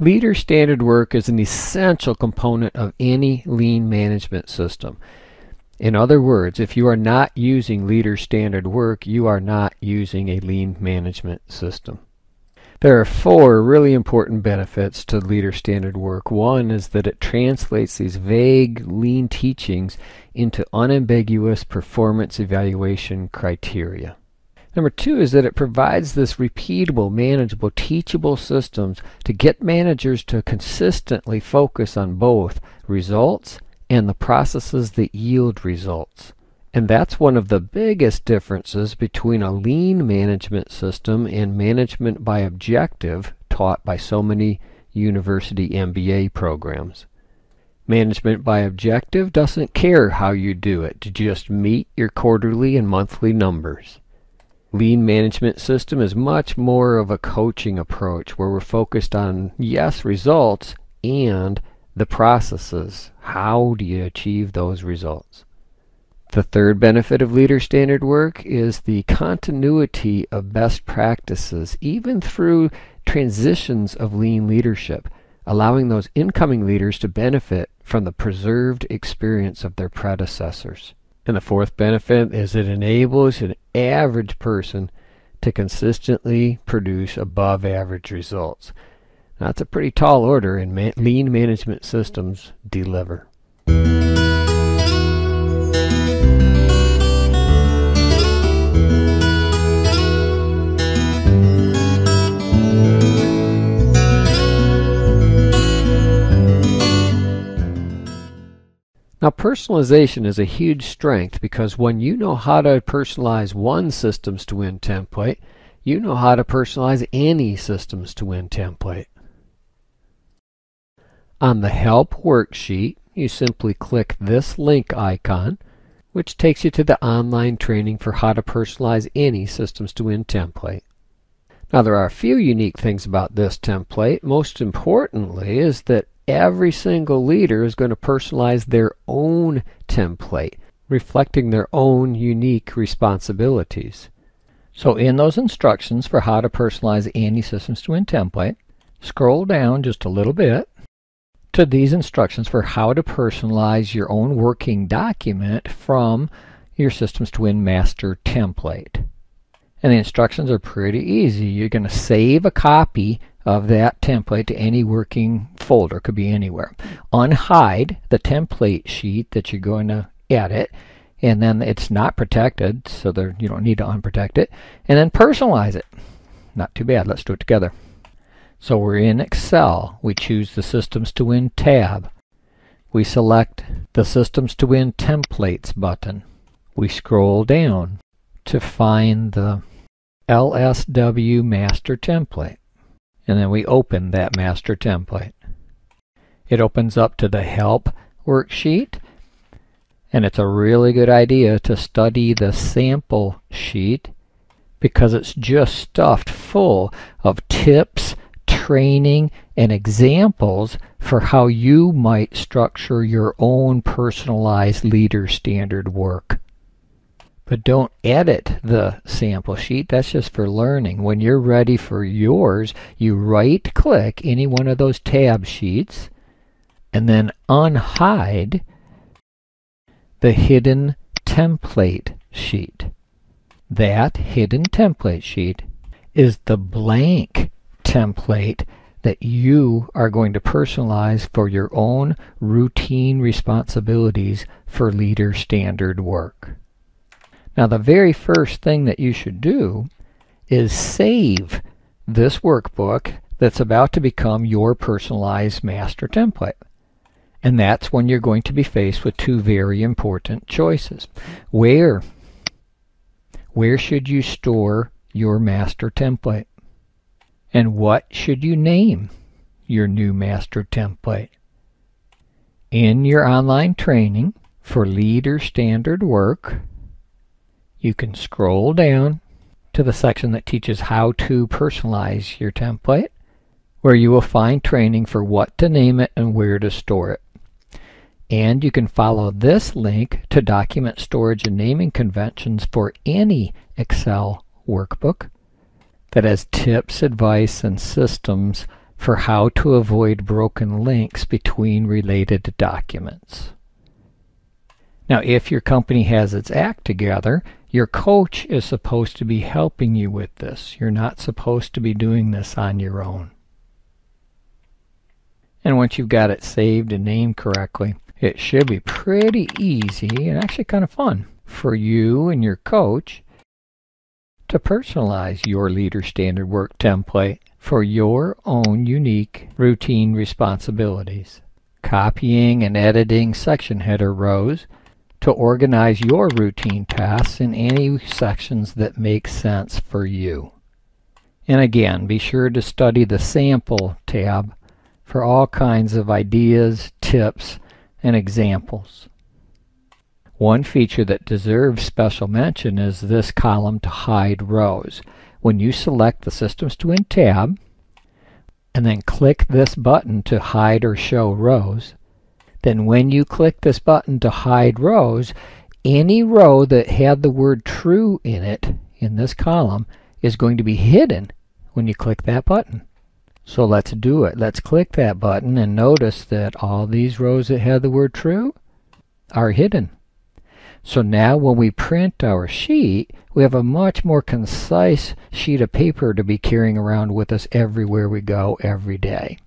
Leader standard work is an essential component of any lean management system. In other words, if you are not using leader standard work, you are not using a lean management system. There are 4 really important benefits to leader standard work. One is that it translates these vague lean teachings into unambiguous performance evaluation criteria. Number 2 is that it provides this repeatable, manageable, teachable systems to get managers to consistently focus on both results and the processes that yield results. And that's one of the biggest differences between a lean management system and management by objective taught by so many university MBA programs. Management by objective doesn't care how you do it, to just meet your quarterly and monthly numbers. Lean management system is much more of a coaching approach where we're focused on, yes, results and the processes. How do you achieve those results? The third benefit of leader standard work is the continuity of best practices, even through transitions of lean leadership, allowing those incoming leaders to benefit from the preserved experience of their predecessors. And the fourth benefit is it enables an average person to consistently produce above average results. That's a pretty tall order, and lean management systems deliver. Now, personalization is a huge strength because when you know how to personalize one Systems to Win template, you know how to personalize any Systems to Win template. On the Help worksheet, you simply click this link icon, which takes you to the online training for how to personalize any Systems to Win template. Now, there are a few unique things about this template. Most importantly is that every single leader is going to personalize their own template, reflecting their own unique responsibilities. So in those instructions for how to personalize any Systems to Win template, scroll down just a little bit to these instructions for how to personalize your own working document from your Systems to Win master template. And the instructions are pretty easy. You're going to save a copy of that template to any working folder, could be anywhere. Unhide the template sheet that you're going to edit, and then it's not protected, so you don't need to unprotect it. And then personalize it. Not too bad. Let's do it together. So we're in Excel. We choose the Systems to Win tab. We select the Systems to Win Templates button. We scroll down to find the LSW master template. And then we open that master template. It opens up to the Help worksheet, and it's a really good idea to study the sample sheet because it's just stuffed full of tips, training, and examples for how you might structure your own personalized leader standard work. But don't edit the sample sheet. That's just for learning. When you're ready for yours, you right-click any one of those tab sheets and then unhide the hidden template sheet. That hidden template sheet is the blank template that you are going to personalize for your own routine responsibilities for leader standard work. Now, the very first thing that you should do is save this workbook that's about to become your personalized master template. And that's when you're going to be faced with 2 very important choices. Where should you store your master template? And what should you name your new master template? In your online training for leader standard work, you can scroll down to the section that teaches how to personalize your template, where you will find training for what to name it and where to store it. And you can follow this link to document storage and naming conventions for any Excel workbook that has tips, advice, and systems for how to avoid broken links between related documents. Now, if your company has its act together, your coach is supposed to be helping you with this. You're not supposed to be doing this on your own. And once you've got it saved and named correctly, it should be pretty easy and actually kind of fun for you and your coach to personalize your Leader Standard Work template for your own unique routine responsibilities. Copying and editing section header rows to organize your routine tasks in any sections that make sense for you. And again, be sure to study the Sample tab for all kinds of ideas, tips, and examples. One feature that deserves special mention is this column to hide rows. When you select the Systems to Win tab and then click this button to hide or show rows, then when you click this button to hide rows, any row that had the word true in it in this column is going to be hidden when you click that button. So let's do it. Let's click that button and notice that all these rows that had the word true are hidden. So now when we print our sheet, we have a much more concise sheet of paper to be carrying around with us everywhere we go every day.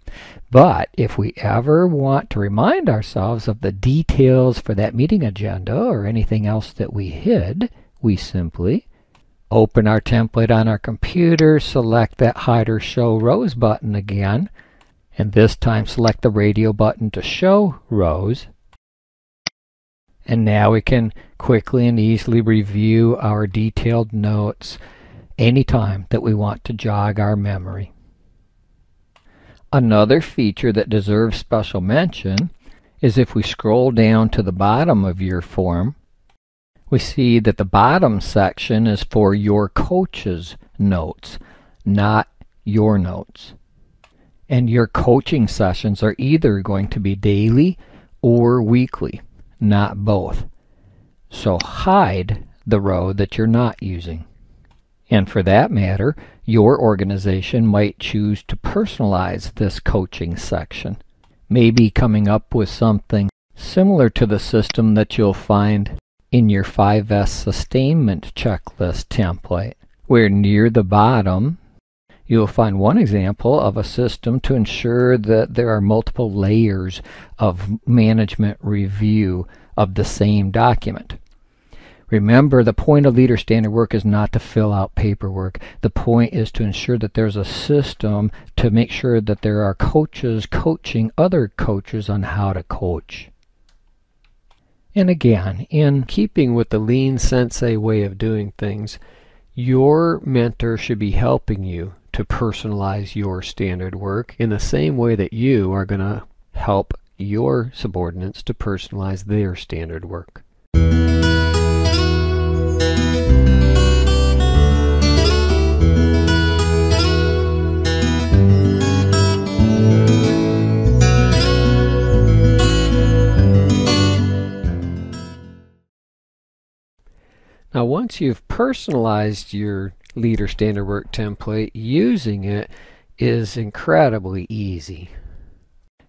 But if we ever want to remind ourselves of the details for that meeting agenda or anything else that we hid, we simply open our template on our computer, select that Hide or Show Rows button again, and this time select the radio button to show rows. And now we can quickly and easily review our detailed notes anytime that we want to jog our memory. Another feature that deserves special mention is if we scroll down to the bottom of your form, we see that the bottom section is for your coach's notes, not your notes. And your coaching sessions are either going to be daily or weekly, not both. So hide the row that you're not using. And for that matter, your organization might choose to personalize this coaching section, maybe coming up with something similar to the system that you'll find in your 5S sustainment checklist template, where near the bottom you'll find one example of a system to ensure that there are multiple layers of management review of the same document. Remember, the point of Leader Standard Work is not to fill out paperwork. The point is to ensure that there's a system to make sure that there are coaches coaching other coaches on how to coach. And again, in keeping with the Lean Sensei way of doing things, your mentor should be helping you to personalize your standard work in the same way that you are going to help your subordinates to personalize their standard work. Now, once you've personalized your Leader Standard Work template, using it is incredibly easy.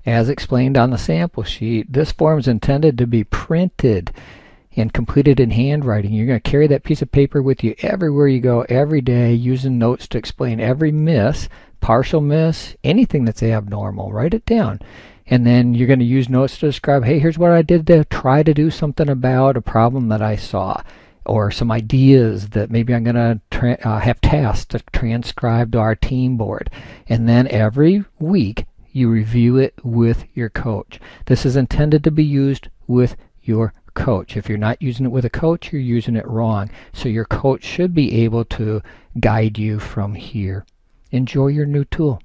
As explained on the sample sheet, this form is intended to be printed and completed in handwriting. You're going to carry that piece of paper with you everywhere you go every day, using notes to explain every miss, partial miss, anything that's abnormal. Write it down. And then you're going to use notes to describe, hey, here's what I did to try to do something about a problem that I saw, or some ideas that maybe I'm going to have tasks to transcribe to our team board. And then every week you review it with your coach. This is intended to be used with your coach. If you're not using it with a coach, you're using it wrong. So your coach should be able to guide you from here. Enjoy your new tool.